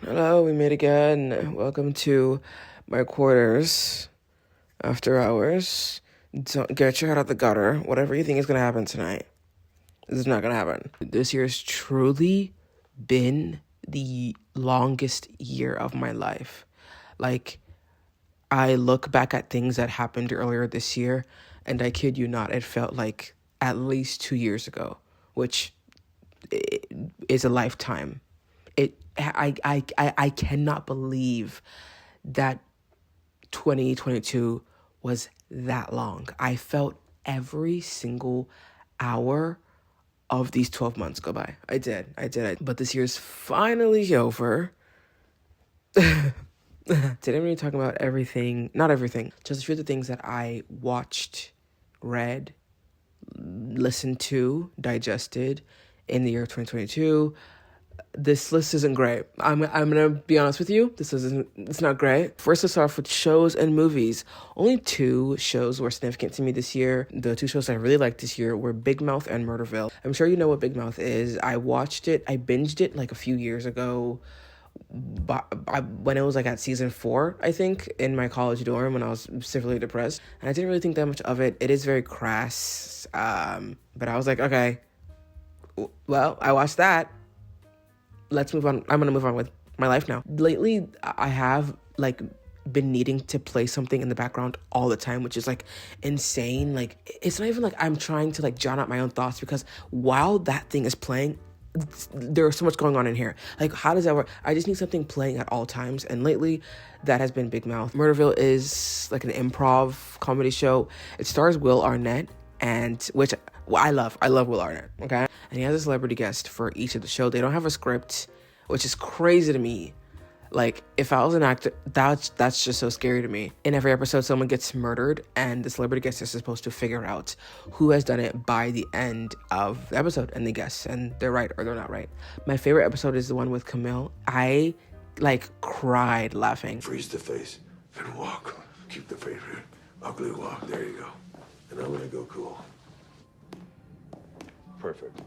Hello, we made again. Welcome to my quarters after hours. Don't get your head out the gutter. Whatever you think is going to happen tonight, this is not going to happen. This year has truly been the longest year of my life. Like, I look back at things that happened earlier this year, and I kid you not, it felt like at least 2 years ago, which is a lifetime. I cannot believe that 2022 was that long. I felt every single hour of these 12 months go by. I did. But this year's finally over. Didn't really talk about everything, not everything, just a few of the things that I watched, read, listened to, digested in the year 2022. This list isn't great. I'm gonna be honest with you. It's not great. First, let's start off with shows and movies. Only 2 shows were significant to me this year. The 2 shows I really liked this year were Big Mouth and Murderville. I'm sure you know what Big Mouth is. I binged it like a few years ago, when it was like at season 4, I think, in my college dorm when I was severely depressed. And I didn't really think that much of it. It is very crass. But I was like, okay, well, I watched that. Let's move on. I'm going to move on with my life now. Lately, I have like been needing to play something in the background all the time, which is like insane. Like, it's not even like I'm trying to like drown out my own thoughts, because while that thing is playing, there's so much going on in here. Like, how does that work? I just need something playing at all times. And lately, that has been Big Mouth. Murderville is like an improv comedy show. It stars Will Arnett, which I love. I love Will Arnett, okay? And he has a celebrity guest for each of the show. They don't have a script, which is crazy to me. Like, if I was an actor, that's just so scary to me. In every episode, someone gets murdered, and the celebrity guest is supposed to figure out who has done it by the end of the episode, and they guess, and they're right or they're not right. My favorite episode is the one with Camille. I, like, cried laughing. Freeze the face and walk. Keep the face red. Ugly walk. There you go. And I'm gonna go cool. Perfect.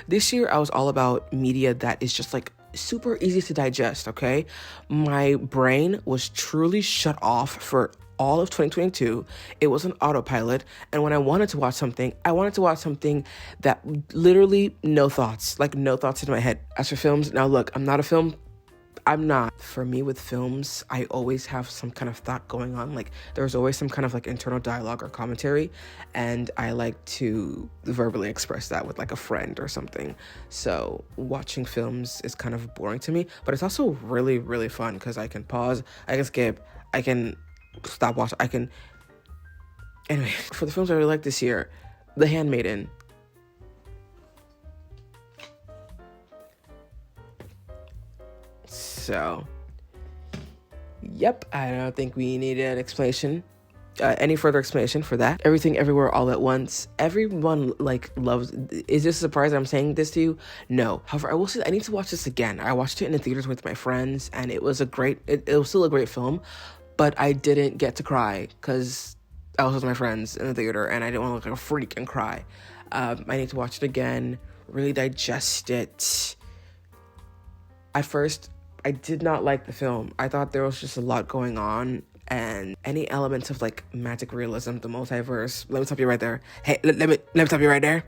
This year, I was all about media that is just like super easy to digest, okay? My brain was truly shut off for all of 2022. It was an autopilot. And when I wanted to watch something, that literally no thoughts in my head. As for films, now look, I'm not. For me with films, I always have some kind of thought going on. Like, there's always some kind of like internal dialogue or commentary, and I like to verbally express that with like a friend or something. So watching films is kind of boring to me, but it's also really, really fun because I can pause, I can skip, I can stop watching, Anyway, for the films I really like this year, The Handmaiden. So, yep, I don't think we need an explanation, any further explanation for that. Everything, Everywhere, All at Once. Everyone, like, loves... Is this a surprise I'm saying this to you? No. However, I will say I need to watch this again. I watched it in the theaters with my friends, and it was it was still a great film, but I didn't get to cry because I was with my friends in the theater, and I didn't want to look like a freak and cry. I need to watch it again, really digest it. At first, I did not like the film. I thought there was just a lot going on, and any elements of like magic realism, the multiverse. Let me stop you right there. Hey, let me stop you right there.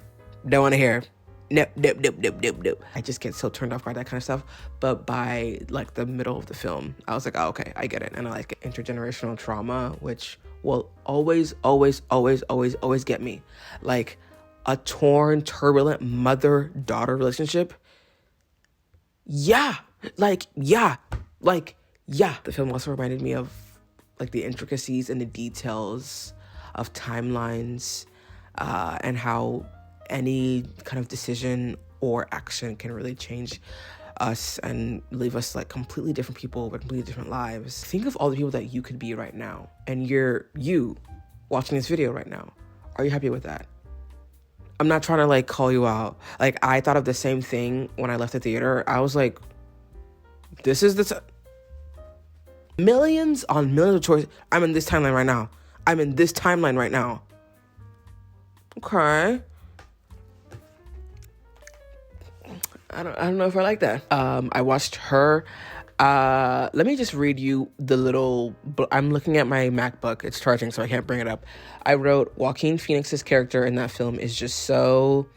Don't want to hear. Nope. I just get so turned off by that kind of stuff. But by like the middle of the film, I was like, oh, okay, I get it. And I like intergenerational trauma, which will always get me. Like a torn, turbulent mother-daughter relationship. Yeah. The film also reminded me of like the intricacies and the details of timelines, and how any kind of decision or action can really change us and leave us like completely different people with completely different lives. Think of all the people that you could be right now, and you watching this video right now. Are you happy with that? I'm not trying to like call you out. Like, I thought of the same thing when I left the theater. I was like, this is millions on millions of choices. I'm in this timeline right now. Okay. I don't know if I like that. I watched her. Let me just read you the little, I'm looking at my MacBook. It's charging, so I can't bring it up. I wrote, Joaquin Phoenix's character in that film is just so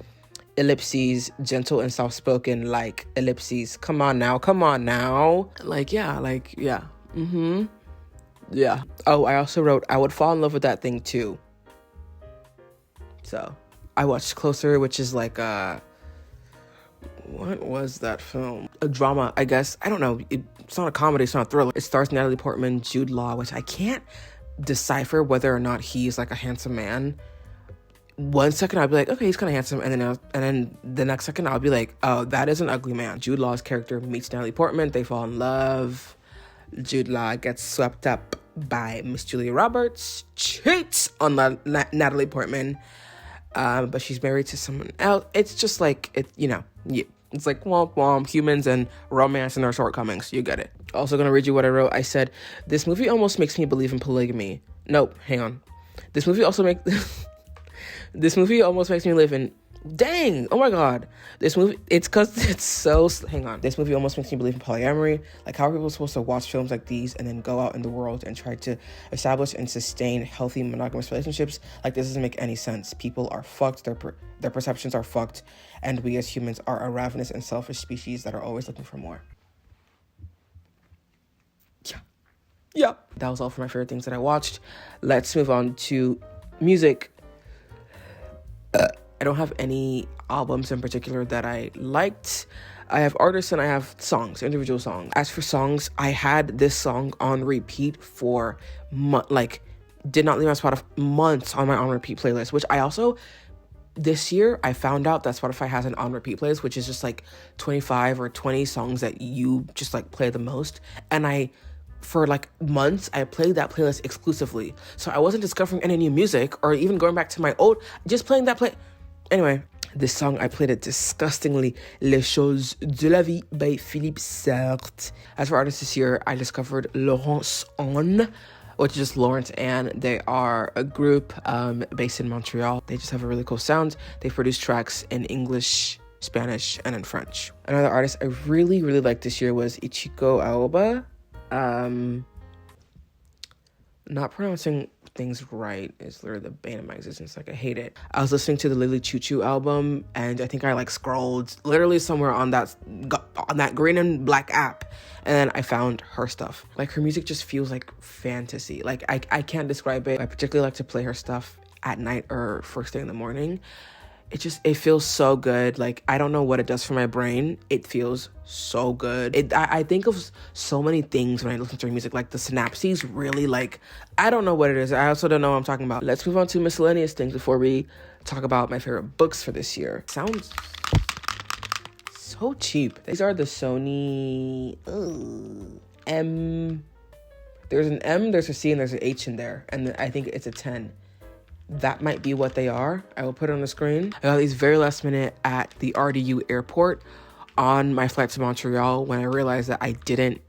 ellipses, gentle and soft-spoken, like ellipses. Come on now. Like, yeah. Yeah. Oh, I also wrote, I would fall in love with that thing too. So, I watched Closer, which is like what was that film? A drama, I guess. I don't know. It's not a comedy. It's not a thriller. It stars Natalie Portman, Jude Law, which I can't decipher whether or not he's like a handsome man. One second I'll be like, okay, he's kind of handsome, and then the next second I'll be like, oh, that is an ugly man. Jude Law's character meets Natalie Portman. They fall in love. Jude Law gets swept up by Miss Julia Roberts, cheats on Natalie Portman, but she's married to someone else. It's just like it's like womp womp, humans and romance and their shortcomings. You get it. Also gonna read you what I wrote. I said, this movie almost makes me believe in polygamy. Nope, hang on. This movie almost makes me live in, dang, oh my god. This movie, it's because it's so, hang on. This movie almost makes me believe in polyamory. Like, how are people supposed to watch films like these and then go out in the world and try to establish and sustain healthy monogamous relationships? Like, this doesn't make any sense. People are fucked, their perceptions are fucked, and we as humans are a ravenous and selfish species that are always looking for more. Yeah. That was all for my favorite things that I watched. Let's move on to music. I don't have any albums in particular that I liked. I have artists and I have songs, individual songs. As for songs, I had this song on repeat for did not leave my Spotify months on my on repeat playlist, which I also, this year, I found out that Spotify has an on repeat playlist, which is just like 25 or 20 songs that you just like play the most. And for like months, I played that playlist exclusively. So I wasn't discovering any new music or even going back to my old, just playing that Anyway, this song, I played it disgustingly. Les Choses de la Vie by Philippe Sartre. As for artists this year, I discovered Laurence Anne, which is just Lawrence Anne. They are a group based in Montreal. They just have a really cool sound. They produce tracks in English, Spanish, and in French. Another artist I really, really liked this year was Ichiko Aoba. Not pronouncing things right is literally the bane of my existence. Like, I hate it. I was listening to the Lily Choo Choo album, and I think I scrolled literally somewhere on that green and black app, and then I found her stuff. Like, her music just feels like fantasy. Like, I can't describe it. I particularly like to play her stuff at night or first thing in the morning. It feels so good. Like, I don't know what it does for my brain. It feels so good. I think of so many things when I listen to her music. Like, the synapses really, I don't know what it is. I also don't know what I'm talking about. Let's move on to miscellaneous things before we talk about my favorite books for this year. Sounds so cheap. These are the Sony M. There's an M, there's a C, and there's an H in there. And I think it's a 10. That might be what they are. I will put it on the screen. I got these very last minute at the RDU airport on my flight to Montreal when I realized that I didn't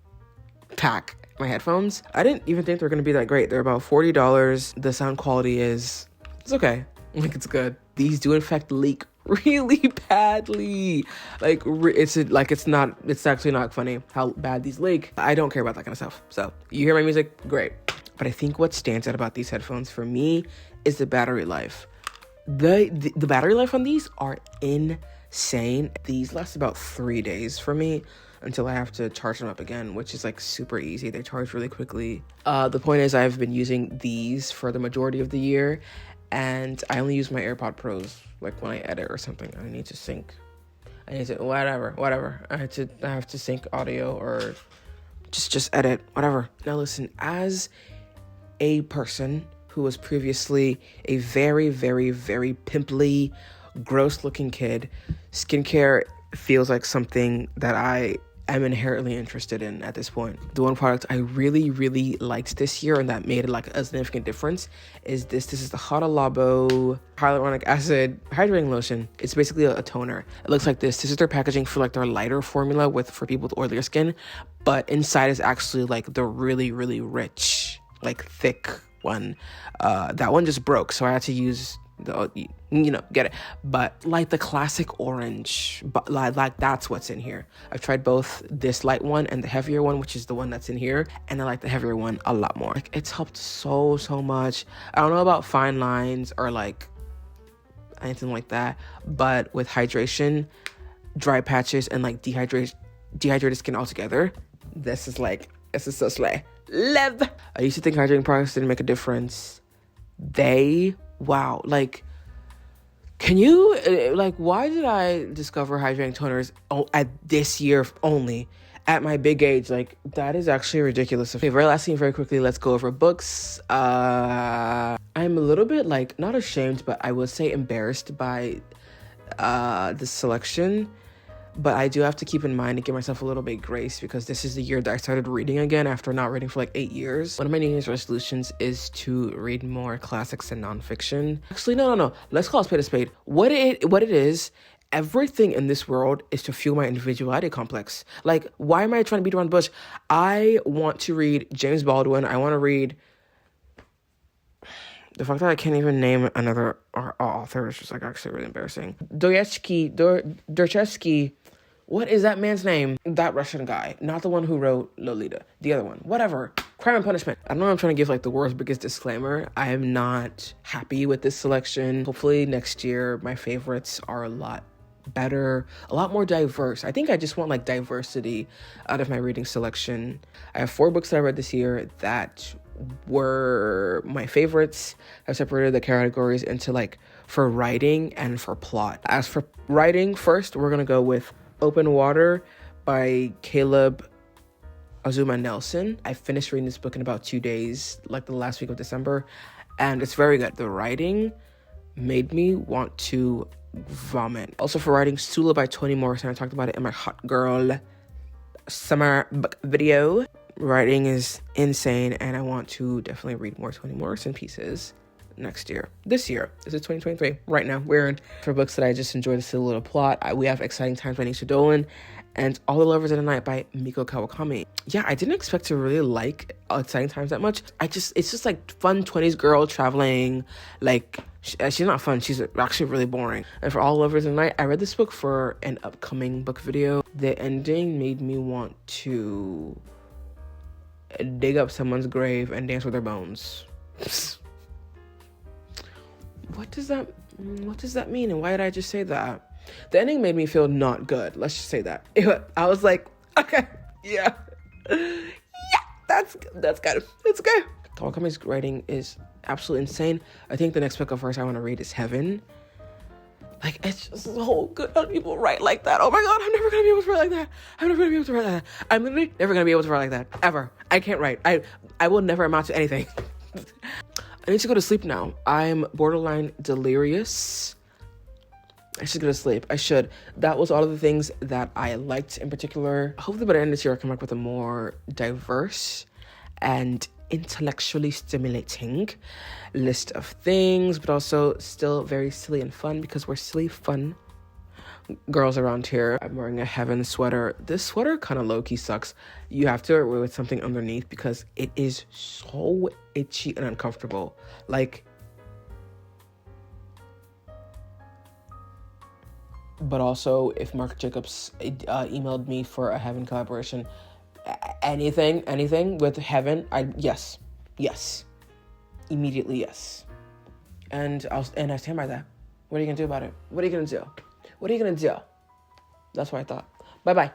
pack my headphones. I didn't even think they were going to be that great. They're about $40. The sound quality it's okay. It's good. These do in fact leak really badly. It's actually not funny how bad these leak. I don't care about that kind of stuff. So you hear my music, great. But I think what stands out about these headphones for me is the battery life. The battery life on these are insane. These last about 3 days for me until I have to charge them up again, which is super easy. They charge really quickly. The point is, I've been using these for the majority of the year, and I only use my AirPod Pros when I edit or something. I need to sync. Whatever. I have to sync audio or just edit, whatever. Now listen, as a person who was previously a very, very, very pimply, gross-looking kid, skincare feels like something that I am inherently interested in at this point. The one product I really, really liked this year and that made it a significant difference is this. This is the Hada Labo hyaluronic acid hydrating lotion. It's basically a toner. It looks like this. This is their packaging for their lighter formula for people with oilier skin, but inside is actually the really, really rich, thick one. That one just broke, so I had to use You know, get it. But like the classic orange, but like that's what's in here. I've tried both this light one and the heavier one, which is the one that's in here, and I like the heavier one a lot more. Like, it's helped so much. I don't know about fine lines or like anything like that, but with hydration, dry patches, and like dehydrated skin altogether, this is so slay. Love. I used to think hydrating products didn't make a difference. Wow, like, can you, like, why did I discover hydrating toners at this year only, at my big age? Like, that is actually ridiculous. Okay, very last thing, very quickly, let's go over books. I'm a little bit, like, not ashamed, but I would say embarrassed by this selection. But I do have to keep in mind and give myself a little bit of grace, because this is the year that I started reading again after not reading for like 8 years. One of my New Year's resolutions is to read more classics and nonfiction. Actually, no. Let's call a spade a spade. What it is, everything in this world is to fuel my individuality complex. Like, why am I trying to beat around the bush? I want to read James Baldwin. I want to read... The fact that I can't even name another author is just like actually really embarrassing. Dostoevsky. What is that man's name? That Russian guy. Not the one who wrote Lolita. The other one. Whatever. Crime and Punishment. I don't know, I'm trying to give like the world's biggest disclaimer. I am not happy with this selection. Hopefully next year my favorites are a lot better, a lot more diverse. I think I just want like diversity out of my reading selection. I have 4 books that I read this year that were my favorites. I've separated the categories into like for writing and for plot. As for writing, first we're gonna go with Open Water by Caleb Azuma Nelson. I finished reading this book in about 2 days, like the last week of December, and it's very good. The writing made me want to vomit. Also for writing, Sula by Toni Morrison. I talked about it in my Hot Girl summer book video. Writing is insane, and I want to definitely read more Toni Morrison pieces next year. This year. This is 2023. Right now. We're in for books that I just enjoy the silly little plot. We have Exciting Times by Nisha Dolan and All the Lovers of the Night by Miko Kawakami. Yeah, I didn't expect to really like Exciting Times that much. It's just like fun 20s girl traveling. Like, she's not fun. She's actually really boring. And for All the Lovers of the Night, I read this book for an upcoming book video. The ending made me want to dig up someone's grave and dance with their bones. What does that mean, and why did I just say that? The ending made me feel not good. Let's just say that. I was like, okay, yeah, that's good. It's good. Kawakami's writing is absolutely insane. I think the next book of hers I want to read is Heaven. Like, it's just so good how people write like that. Oh my God, I'm never gonna be able to write like that. I'm never gonna be able to write like that. I'm literally never gonna be able to write like that, ever. I can't write. I will never amount to anything. I need to go to sleep now. I'm borderline delirious. I should go to sleep. I should. That was all of the things that I liked in particular. Hopefully by the end of this year, I come back with a more diverse and intellectually stimulating list of things, but also still very silly and fun, because we're silly, fun girls around here. I'm wearing a Heaven sweater. This sweater kind of low-key sucks. You have to wear it with something underneath because it is so itchy and uncomfortable. Like, but also if Marc Jacobs emailed me for a Heaven collaboration, anything with Heaven, yes, immediately yes. And I stand by that. What are you gonna do about it? What are you gonna do? That's what I thought. Bye-bye.